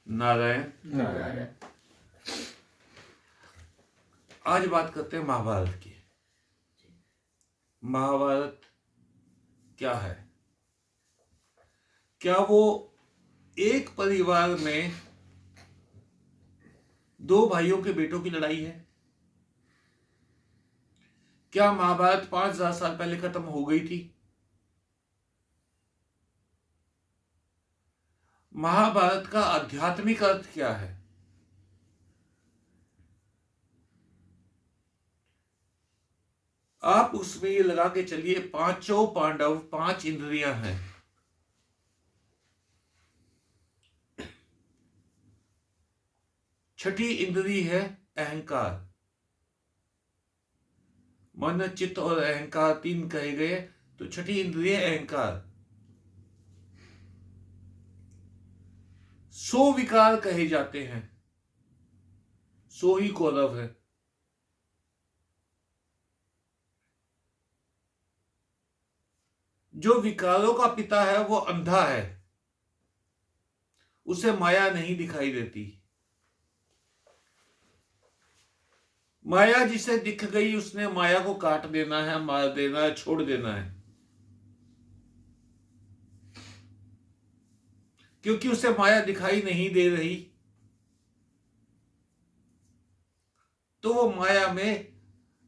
नारायण। नारायण। आज बात करते हैं महाभारत की। महाभारत क्या है? क्या वो एक परिवार में दो भाइयों के बेटों की लड़ाई है? क्या महाभारत 5000 साल पहले खत्म हो गई थी? महाभारत का आध्यात्मिक अर्थ क्या है? आप उसमें ये लगा के चलिए, पांचों पांडव 5 इंद्रियां हैं। छठी इंद्री है अहंकार। मन, चित्त और अहंकार 3 कहे गए, तो छठी इंद्रिय अहंकार। 100 विकार कहे जाते हैं, 100 ही कौरव है। जो विकारों का पिता है वो अंधा है, उसे माया नहीं दिखाई देती। माया जिसे दिख गई उसने माया को काट देना है, मार देना है, छोड़ देना है, क्योंकि उसे माया दिखाई नहीं दे रही। तो वो माया में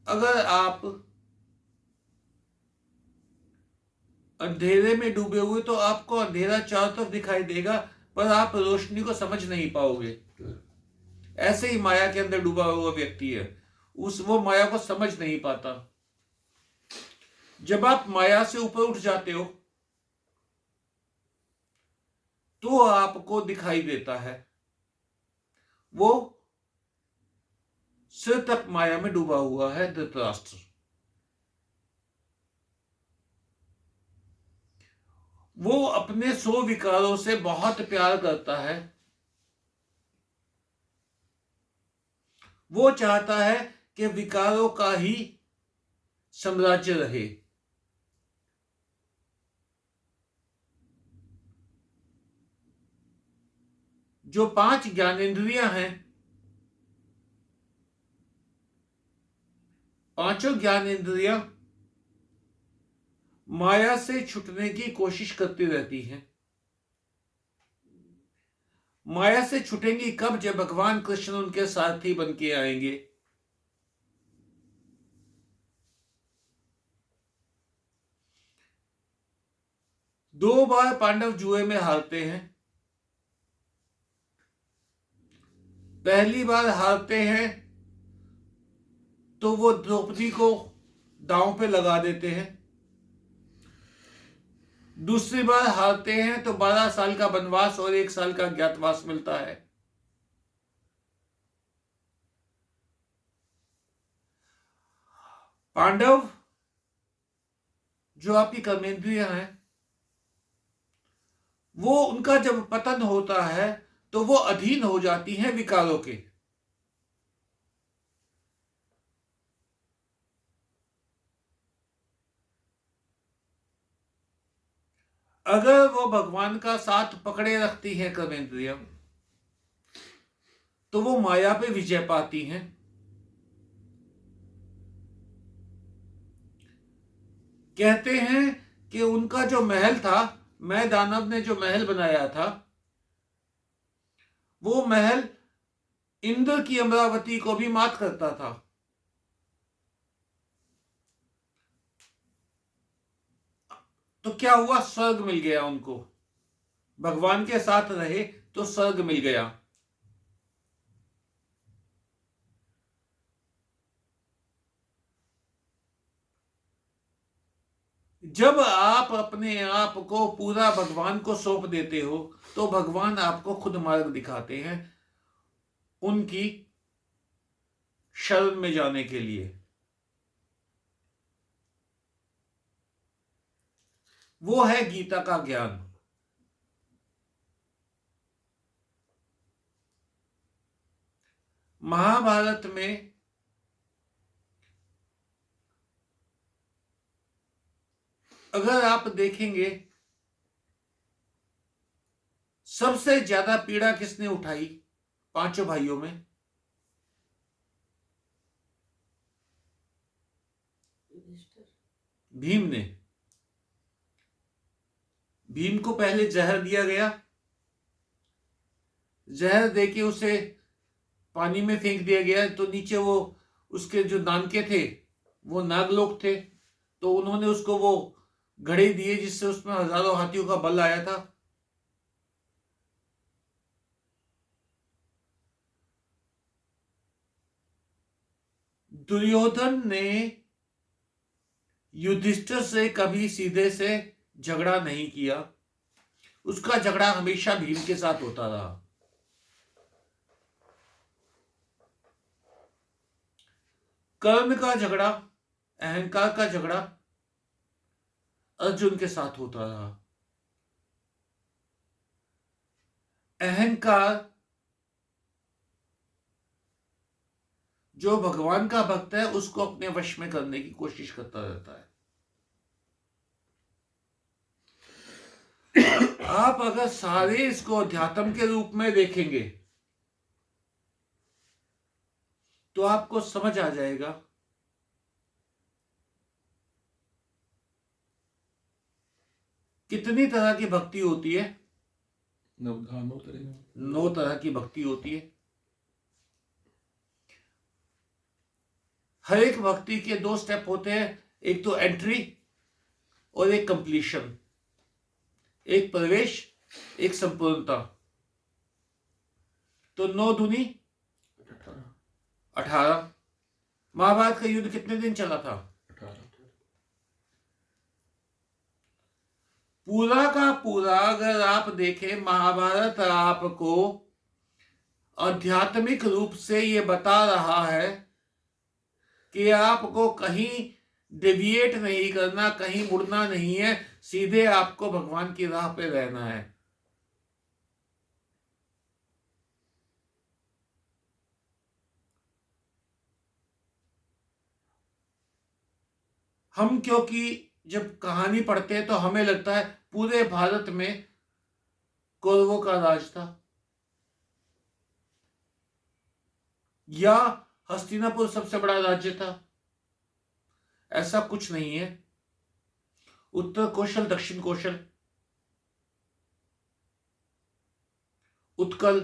अगर आप अंधेरे में डूबे हुए तो आपको अंधेरा चारों तरफ दिखाई देगा, पर आप रोशनी को समझ नहीं पाओगे। ऐसे ही माया के अंदर डूबा हुआ व्यक्ति है, वो माया को समझ नहीं पाता। जब आप माया से ऊपर उठ जाते हो तो आपको दिखाई देता है। वो सिर तक माया में डूबा हुआ है धृतराष्ट्र। वो अपने 100 विकारों से बहुत प्यार करता है। वो चाहता है कि विकारों का ही साम्राज्य रहे। जो 5 ज्ञानेंद्रियां हैं, पांचों ज्ञानेंद्रियां माया से छूटने की कोशिश करती रहती हैं। माया से छूटेंगी कब? जब भगवान कृष्ण उनके सारथी बन के आएंगे। दो बार पांडव जुए में हारते हैं। पहली बार हारते हैं तो वो द्रौपदी को दांव पे लगा देते हैं। दूसरी बार हारते हैं तो 12 साल का वनवास और 1 साल का ज्ञातवास मिलता है। पांडव जो आपकी कर्मेंद्रियां हैं, वो उनका जब पतन होता है तो वो अधीन हो जाती हैं विकारों के। अगर वो भगवान का साथ पकड़े रखती है कर्मेंद्रियां, तो वो माया पे विजय पाती हैं। कहते हैं कि उनका जो महल था, मैं दानव ने जो महल बनाया था, वो महल इंद्र की अमरावती को भी मात करता था। तो क्या हुआ? स्वर्ग मिल गया उनको। भगवान के साथ रहे तो स्वर्ग मिल गया। जब आप अपने आप को पूरा भगवान को सौंप देते हो तो भगवान आपको खुद मार्ग दिखाते हैं उनकी शरण में जाने के लिए। वो है गीता का ज्ञान। महाभारत में अगर आप देखेंगे, सबसे ज्यादा पीड़ा किसने उठाई पांचों भाइयों में? भीम ने। भीम को पहले जहर दिया गया, जहर देके उसे पानी में फेंक दिया गया, तो नीचे वो उसके जो नानके थे वो नागलोक थे, तो उन्होंने उसको वो घड़े दिए जिससे उसमें हजारों हाथियों का बल आया था। दुर्योधन ने युधिष्ठिर से कभी सीधे से झगड़ा नहीं किया, उसका झगड़ा हमेशा भीम के साथ होता रहा। कर्ण का झगड़ा, अहंकार का झगड़ा अर्जुन के साथ होता रहा। अहंकार जो भगवान का भक्त है उसको अपने वश में करने की कोशिश करता रहता है। आप अगर सारे इसको अध्यात्म के रूप में देखेंगे तो आपको समझ आ जाएगा कितनी तरह की भक्ति होती है। 9 तरह की भक्ति होती है। हर एक भक्ति के 2 स्टेप होते हैं, एक तो एंट्री और एक कंप्लीशन, एक प्रवेश, एक संपूर्णता। तो 9 दूनी 18। महाभारत का युद्ध कितने दिन चला था? 18। पूरा का पूरा अगर आप देखें महाभारत आपको आध्यात्मिक रूप से ये बता रहा है कि आपको कहीं डेविएट नहीं करना, कहीं मुड़ना नहीं है, सीधे आपको भगवान की राह पे रहना है। हम क्योंकि जब कहानी पढ़ते हैं तो हमें लगता है पूरे भारत में कौरवों का राज था या हस्तिनापुर सबसे बड़ा राज्य था। ऐसा कुछ नहीं है। उत्तर कौशल, दक्षिण कौशल, उत्कल,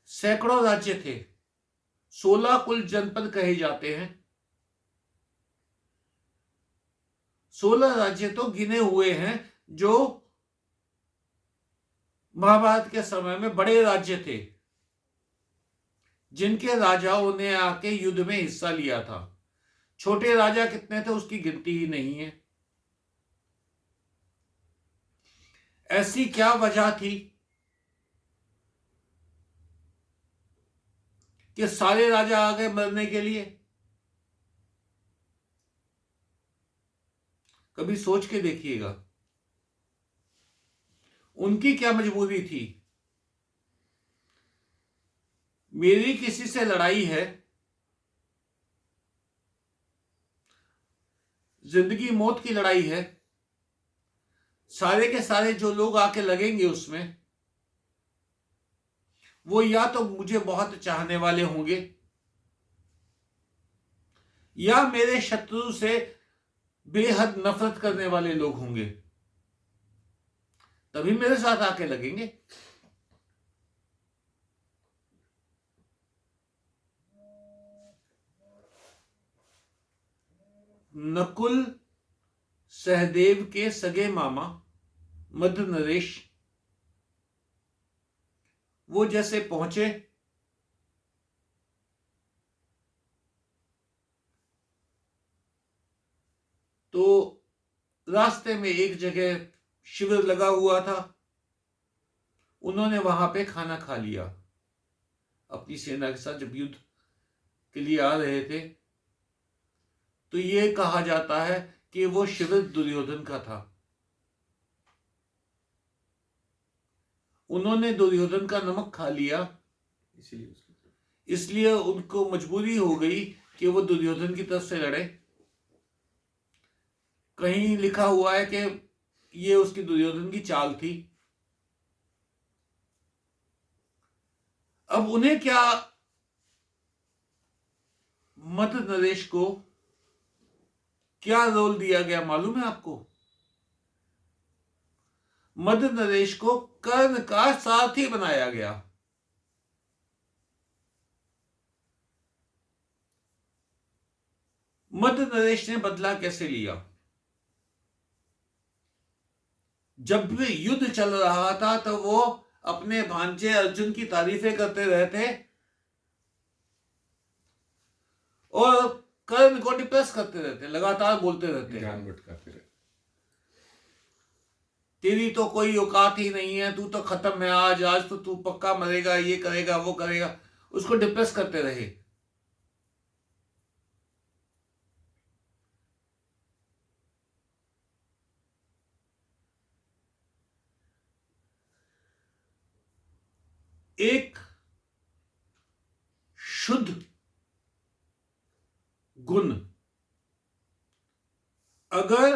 सैकड़ों राज्य थे। 16 कुल जनपद कहे जाते हैं। 16 राज्य तो गिने हुए हैं जो महाभारत के समय में बड़े राज्य थे, जिनके राजाओं ने आके युद्ध में हिस्सा लिया था। छोटे राजा कितने थे उसकी गिनती ही नहीं है। ऐसी क्या वजह थी कि सारे राजा आ गए मरने के लिए? कभी सोच के देखिएगा उनकी क्या मजबूरी थी। मेरी किसी से लड़ाई है, जिंदगी मौत की लड़ाई है, सारे के सारे जो लोग आके लगेंगे उसमें वो या तो मुझे बहुत चाहने वाले होंगे या मेरे शत्रु से बेहद नफरत करने वाले लोग होंगे, तभी मेरे साथ आके लगेंगे। नकुल सहदेव के सगे मामा मध्य नरेश, वो जैसे पहुंचे तो रास्ते में एक जगह शिविर लगा हुआ था, उन्होंने वहां पे खाना खा लिया। अपनी सेना के साथ जब युद्ध के लिए आ रहे थे तो ये कहा जाता है कि वो शिविर दुर्योधन का था। उन्होंने दुर्योधन का नमक खा लिया, इसलिए उनको मजबूरी हो गई कि वो दुर्योधन की तरफ से लड़े। कहीं लिखा हुआ है कि ये उसकी दुर्योधन की चाल थी। अब उन्हें क्या, मध्य नरेश को क्या रोल दिया गया मालूम है आपको? मध्य नरेश को कर्ण का सारथी बनाया गया। मध्य नरेश ने बदला कैसे लिया? जब भी युद्ध चल रहा था तो वो अपने भांजे अर्जुन की तारीफें करते रहते और कर्ण को डिप्रेस करते रहते, लगातार बोलते रहते, ज्ञान भटकाते रहते। तेरी तो कोई औकात ही नहीं है, तू तो खत्म है, आज आज तो तू पक्का मरेगा, ये करेगा वो करेगा, उसको डिप्रेस करते रहे। एक शुद्ध गुण अगर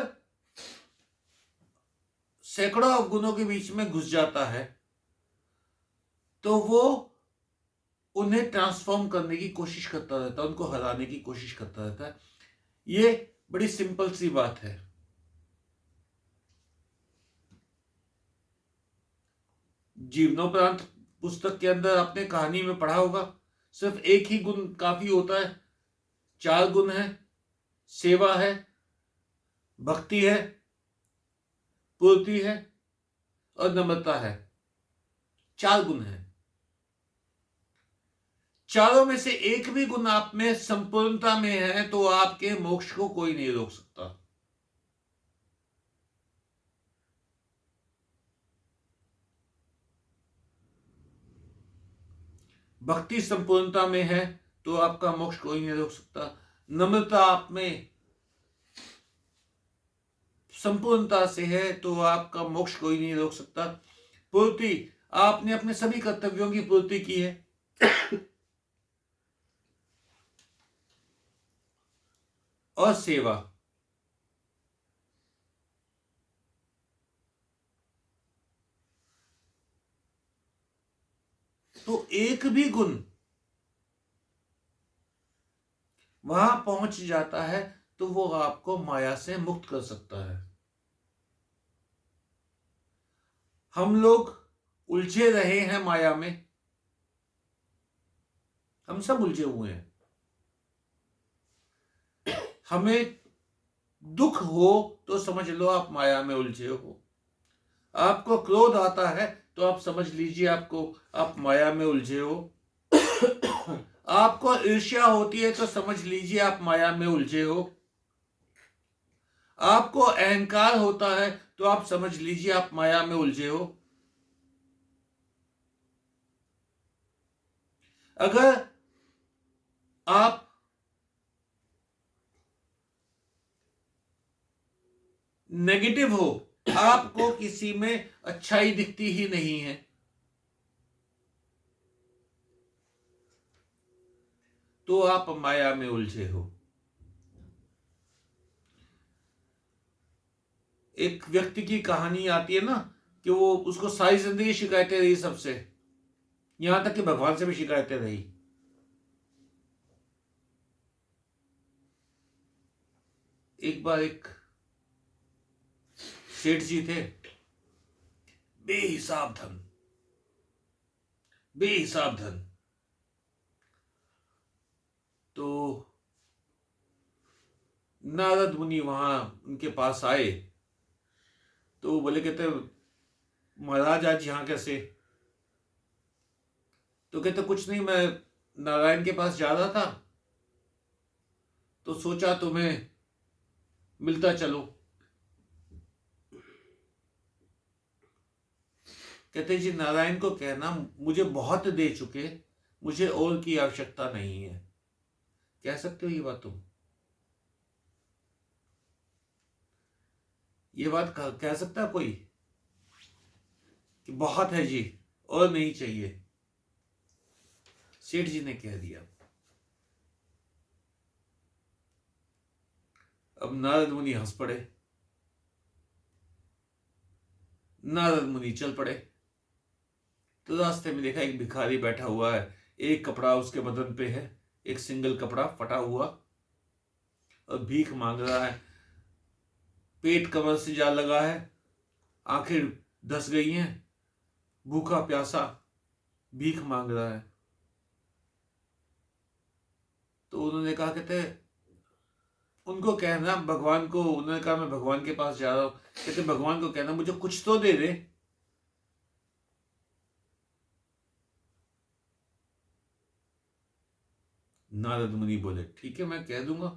सैकड़ों अवगुणों के बीच में घुस जाता है तो वो उन्हें ट्रांसफॉर्म करने की कोशिश करता रहता है, उनको हराने की कोशिश करता रहता है। ये बड़ी सिंपल सी बात है। जीवनोपरांत पुस्तक के अंदर आपने कहानी में पढ़ा होगा, सिर्फ एक ही गुण काफी होता है। 4 गुण है, सेवा है, भक्ति है, पूर्ति है और नम्रता है। 4 गुण है। चारों में से एक भी गुण आप में संपूर्णता में है तो आपके मोक्ष को कोई नहीं रोक सकता। भक्ति संपूर्णता में है तो आपका मोक्ष कोई नहीं रोक सकता। नम्रता आप में संपूर्णता से है तो आपका मोक्ष कोई नहीं रोक सकता। पूर्ति, आपने अपने सभी कर्तव्यों की पूर्ति की है। और सेवा, तो एक भी गुण वहां पहुंच जाता है तो वो आपको माया से मुक्त कर सकता है। हम लोग उलझे रहे हैं माया में, हम सब उलझे हुए हैं। हमें दुख हो तो समझ लो आप माया में उलझे हो। आपको क्रोध आता है तो आप समझ लीजिए आप माया में उलझे हो। आपको ईर्ष्या होती है तो समझ लीजिए आप माया में उलझे हो। आपको अहंकार होता है तो आप समझ लीजिए आप माया में उलझे हो। अगर आप नेगेटिव हो, आपको किसी में अच्छाई दिखती ही नहीं है, तो आप माया में उलझे हो। एक व्यक्ति की कहानी आती है ना कि वो उसको सारी जिंदगी शिकायतें रही सबसे, यहां तक कि भगवान से भी शिकायतें रही। एक बार एक सेठ जी थे, बेहिसाब धन, बेहिसाब धन। तो नारद मुनि वहां उनके पास आए तो बोले, कहते महाराज आज यहां कैसे? तो कहते कुछ नहीं, मैं नारायण के पास जा रहा था तो सोचा तुम्हें मिलता चलो। कहते जी नारायण को कहना मुझे बहुत दे चुके, मुझे और की आवश्यकता नहीं है। कह सकते हो ये बात तुम? ये बात कह सकता है कोई कि बहुत है जी और नहीं चाहिए? सेठ जी ने कह दिया। अब नारद मुनि हंस पड़े। नारद मुनि चल पड़े। तो रास्ते में देखा एक भिखारी बैठा हुआ है, एक कपड़ा उसके बदन पे है, एक सिंगल कपड़ा फटा हुआ, और भीख मांग रहा है। पेट कमर से जा लगा है, आंखें धस गई हैं, भूखा प्यासा भीख मांग रहा है। तो उन्होंने कहा, कहते उनको कहना भगवान को, उन्होंने कहा मैं भगवान के पास जा रहा हूं, कहते भगवान को कहना मुझे कुछ तो दे दे। नारद मुनि बोले ठीक है मैं कह दूंगा।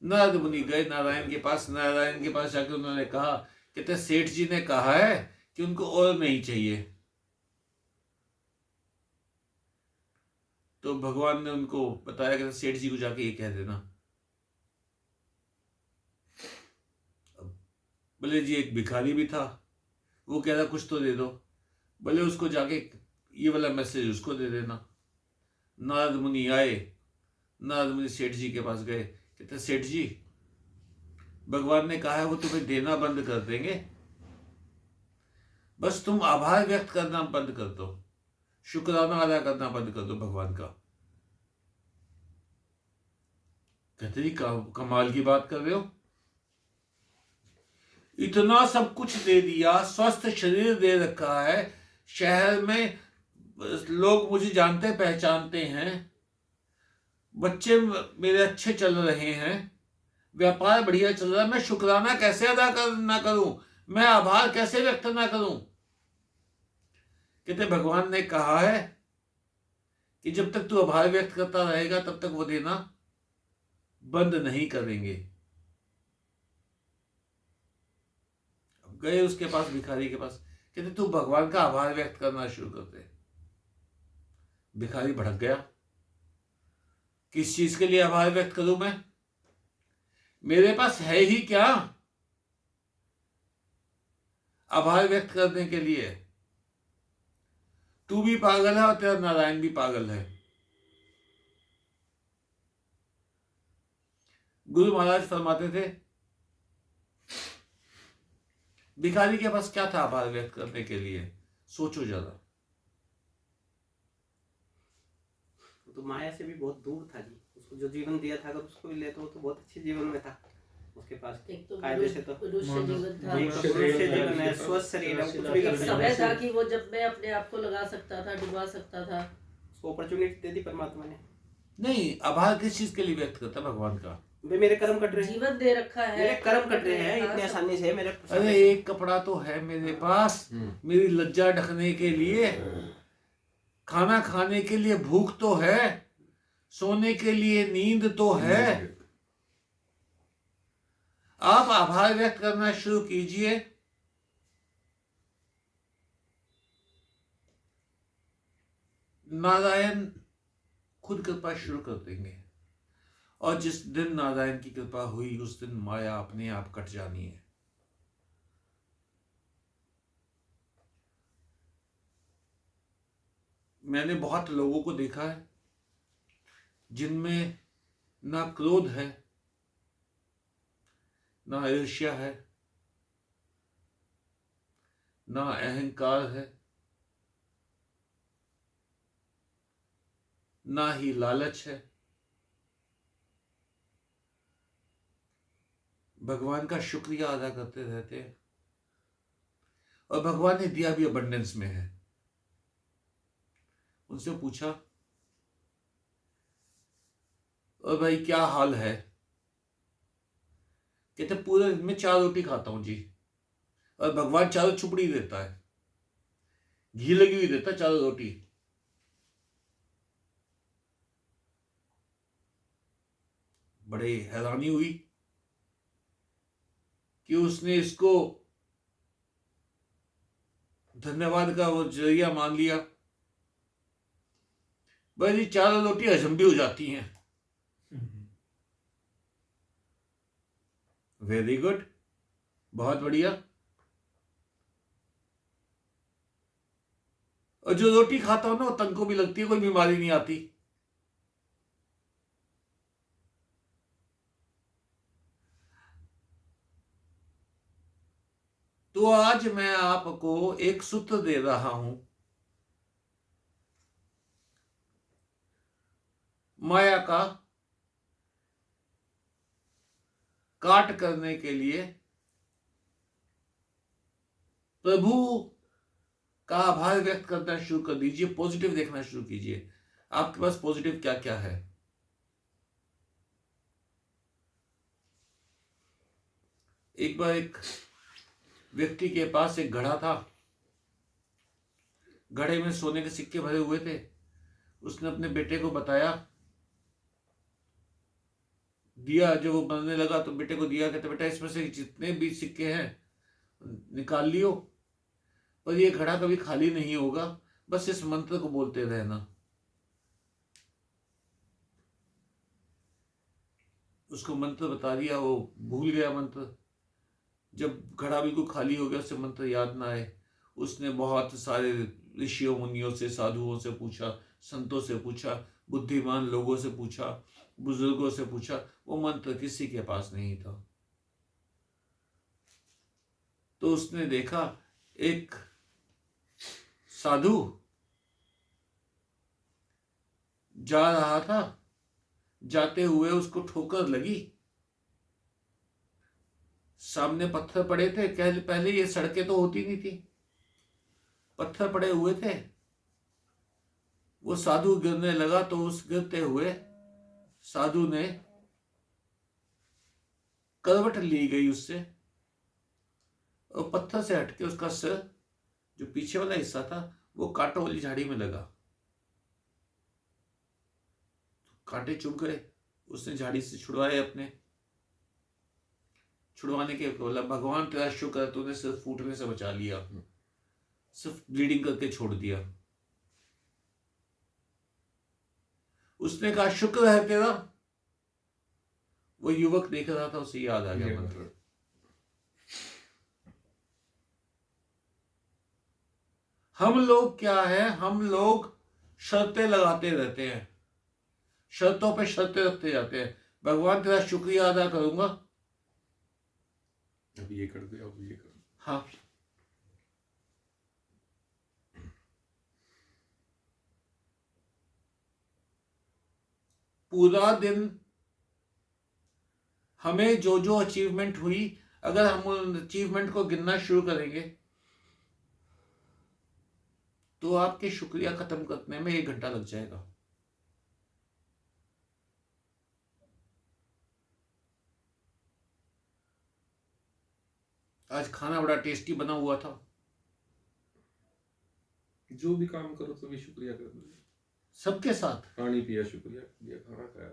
नारद मुनि गए नारायण के पास। नारायण के पास जाकर उन्होंने कहा, कहते सेठ जी ने कहा है कि उनको और नहीं चाहिए। तो भगवान ने उनको बताया कि सेठ जी को जाके ये कह देना। बोले जी एक भिखारी भी था, वो कह रहा कुछ तो दे दो। बोले उसको जाके ये वाला मैसेज उसको दे देना। नारद मुनि आए, नारद मुनि सेठ जी के पास गए, कहते सेठ जी भगवान ने कहा है वो तुम्हें देना बंद कर देंगे, बस तुम आभार व्यक्त करना बंद कर दो, शुक्राना अदा करना बंद कर दो भगवान का। कहते जी कमाल की बात कर रहे हो, इतना सब कुछ दे दिया, स्वस्थ शरीर दे रखा है, शहर में लोग मुझे जानते पहचानते हैं, बच्चे मेरे अच्छे चल रहे हैं, व्यापार बढ़िया चल रहा है, मैं शुक्राना कैसे अदा ना करूं, मैं आभार कैसे व्यक्त ना करूं। कहते भगवान ने कहा है कि जब तक तू आभार व्यक्त करता रहेगा तब तक वो देना बंद नहीं करेंगे। अब गए उसके पास, भिखारी के पास, कहते तू भगवान का आभार व्यक्त करना शुरू कर दे। भिखारी भड़क गया, किस चीज के लिए आभार व्यक्त करूं मैं, मेरे पास है ही क्या आभार व्यक्त करने के लिए। तू भी पागल है और तेरा नारायण भी पागल है। गुरु महाराज फरमाते थे भिखारी के पास क्या था आभार व्यक्त करने के लिए, सोचो जरा। तो माया से भी बहुत दूर था जी, उसको जो जीवन दिया था अगर उसको भी ले तो वो तो बहुत अच्छे जीवन में था उसके पास। एक तो कायदे से तो मनुष्य जीवन था, मनुष्य जीवन है, स्वस्थ शरीर है, कुछ भी कर एक सकता समय था है, कि वो जब मैं अपने आप को लगा सकता था, डुबा सकता था। उसको अपॉर्चुनिटी दे दी परमात्मा ने। नहीं, आभार किस चीज के लिए व्यक्त करता भगवान का, भाई मेरे कर्म कट रहे हैं, जीवन दे रखा है, मेरे कर्म कट रहे हैं इतनी आसानी से मेरे। अरे एक कपड़ा तो है मेरे पास, मेरी लज्जा ढकने के लिए, खाना खाने के लिए भूख तो है, सोने के लिए नींद तो है। आप आभार व्यक्त करना शुरू कीजिए। नारायण खुद कृपा शुरू कर देंगे, और जिस दिन नारायण की कृपा हुई उस दिन माया अपने आप कट जानी है। मैंने बहुत लोगों को देखा है जिनमें ना क्रोध है, ना ईर्ष्या है, ना अहंकार है, ना ही लालच है। भगवान का शुक्रिया अदा करते रहते हैं, और भगवान ने दिया भी अबंडेंस में है। उनसे पूछा, और भाई क्या हाल है, कहते पूरे दिन में 4 रोटी खाता हूं जी, और भगवान 4 चुपड़ी देता है, घी लगी हुई देता 4 रोटी। बड़े हैरानी हुई कि उसने इसको धन्यवाद का वो जरिया मान लिया। भाई 4 रोटी हजम भी हो जाती हैं। वेरी गुड, बहुत बढ़िया। और जो रोटी खाता हो ना वो तन को भी लगती है, कोई बीमारी नहीं आती। तो तो आज मैं आपको एक सूत्र दे रहा हूं, माया का काट करने के लिए प्रभु का आभार व्यक्त करना शुरू कर दीजिए, पॉजिटिव देखना शुरू कीजिए। आपके पास पॉजिटिव क्या क्या है? एक बार एक व्यक्ति के पास एक घड़ा था, घड़े में सोने के सिक्के भरे हुए थे। उसने अपने बेटे को बताया, दिया, जब वो बनने लगा तो बेटे को दिया, कहते बेटा इसमें से जितने भी सिक्के हैं निकाल लियो, पर ये घड़ा कभी खाली नहीं होगा, बस इस मंत्र को बोलते रहना। उसको मंत्र बता दिया, वो भूल गया मंत्र। जब घड़ा बिल्कुल खाली हो गया, उसे मंत्र याद ना आए, उसने बहुत सारे ऋषियों मुनियों से, साधुओं से पूछा, संतों से पूछा, बुद्धिमान लोगों से पूछा, बुजुर्गों से पूछा, वो मंत्र किसी के पास नहीं था। तो उसने देखा एक साधु जा रहा था, जाते हुए उसको ठोकर लगी, सामने पत्थर पड़े थे। पहले ये सड़कें तो होती नहीं थी, पत्थर पड़े हुए थे। वो साधु गिरने लगा तो उस गिरते हुए साधु ने करवट ली गई उससे, और पत्थर से हटके उसका सिर, जो पीछे वाला हिस्सा था, वो कांटों वाली झाड़ी में लगा। कांटे चुभ गए, उसने झाड़ी से छुड़वाए अपने। छुड़वाने के बोला, भगवान तेरा शुक्र है, तूने सिर्फ फूटने से बचा लिया, सिर्फ ब्लीडिंग करके छोड़ दिया। उसने कहा शुक्र है तेरा। वो युवक देख रहा था, उसे याद आ गया मंत्र। हम लोग क्या है, हम लोग शर्तें लगाते रहते हैं, शर्तों पे शर्तें रखते जाते हैं। भगवान तेरा शुक्रिया अदा करूंगा, अब ये कर दे, अब ये कर। हाँ, पूरा दिन हमें जो जो अचीवमेंट हुई, अगर हम उन अचीवमेंट को गिनना शुरू करेंगे तो आपके शुक्रिया खत्म करने में 1 घंटा लग जाएगा। आज खाना बड़ा टेस्टी बना हुआ था। जो भी काम करो तो भी शुक्रिया कर दो। सबके साथ पानी पिया शुक्रिया दिया, खाना खाया।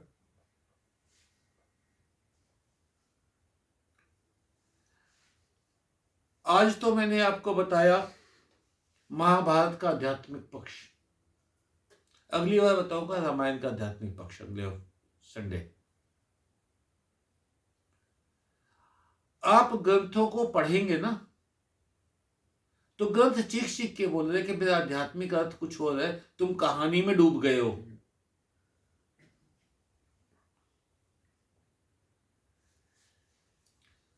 आज तो मैंने आपको बताया महाभारत का आध्यात्मिक पक्ष। अगली बार बताऊंगा रामायण का आध्यात्मिक पक्ष, अगले संडे। आप ग्रंथों को पढ़ेंगे ना, तो ग्रंथ चीख चीख के बोल रहे कि मेरा आध्यात्मिक अर्थ कुछ हो रहा है, तुम कहानी में डूब गए हो।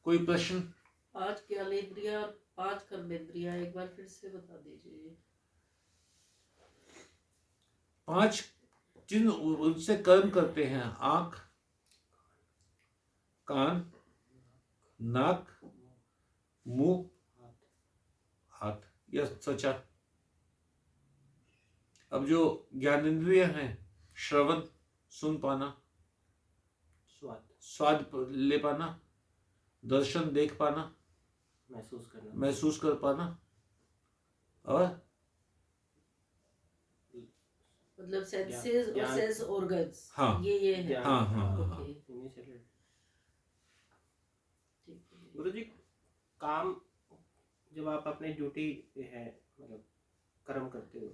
कोई प्रश्न? 5 ज्ञानेंद्रिया और 5 कर्मेंद्रिया एक बार फिर से बता दीजिए। 5 जिन उनसे कर्म करते हैं, आंख, कान, नाक, मुंह, हाथ, यह सचा। अब जो ज्ञानेंद्रिय हैं, श्रवण, सुन पाना, स्वाद ले पाना, दर्शन देख पाना, महसूस कर पाना, और मतलब सेंसेस और सेंस ऑर्गन्स, हाँ, ये है। हाँ हाँ हाँ, ओके, गुरुजी, काम जब आप अपने ड्यूटी पे है, मतलब कर्म करते हो,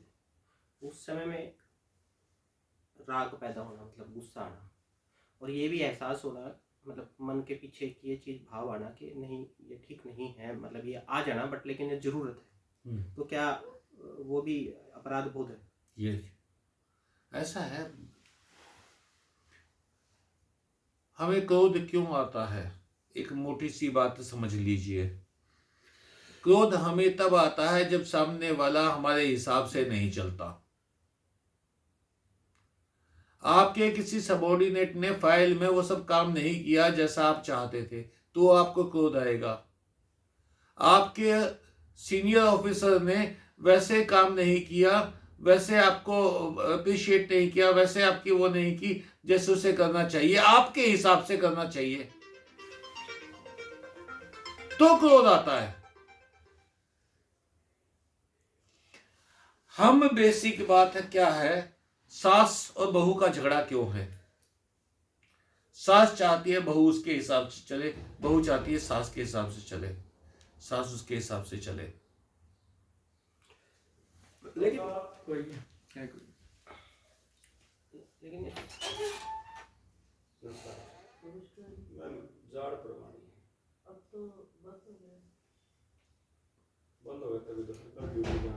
उस समय में राग पैदा होना, मतलब गुस्सा आना, और ये भी एहसास होना, मतलब मन के पीछे कि ये चीज भाव आना कि नहीं ये ठीक नहीं है, मतलब ये आ जाना, बट लेकिन ये जरूरत है, तो क्या वो भी अपराध बोध है? ये ऐसा है। हमें क्रोध क्यों आता है? एक मोटी सी बात समझ लीजिए। क्रोध हमें तब आता है जब सामने वाला हमारे हिसाब से नहीं चलता। आपके किसी सबॉर्डिनेट ने फाइल में वो सब काम नहीं किया जैसा आप चाहते थे, तो आपको क्रोध आएगा। आपके सीनियर ऑफिसर ने वैसे काम नहीं किया, वैसे आपको अप्रिशिएट नहीं किया, वैसे आपकी वो नहीं की जैसे उसे करना चाहिए, आपके हिसाब से करना चाहिए, तो क्रोध आता है। हम बेसिक बात है क्या है, सास और बहू का झगड़ा क्यों है? सास चाहती है बहू उसके हिसाब से चले, बहू चाहती है सास के हिसाब से चले, सास उसके हिसाब से चले। लेकिन लेकिन जाड़ प्रमाणी अब तो बस हो गया। बंद हो गया तभी तो ड्यूटी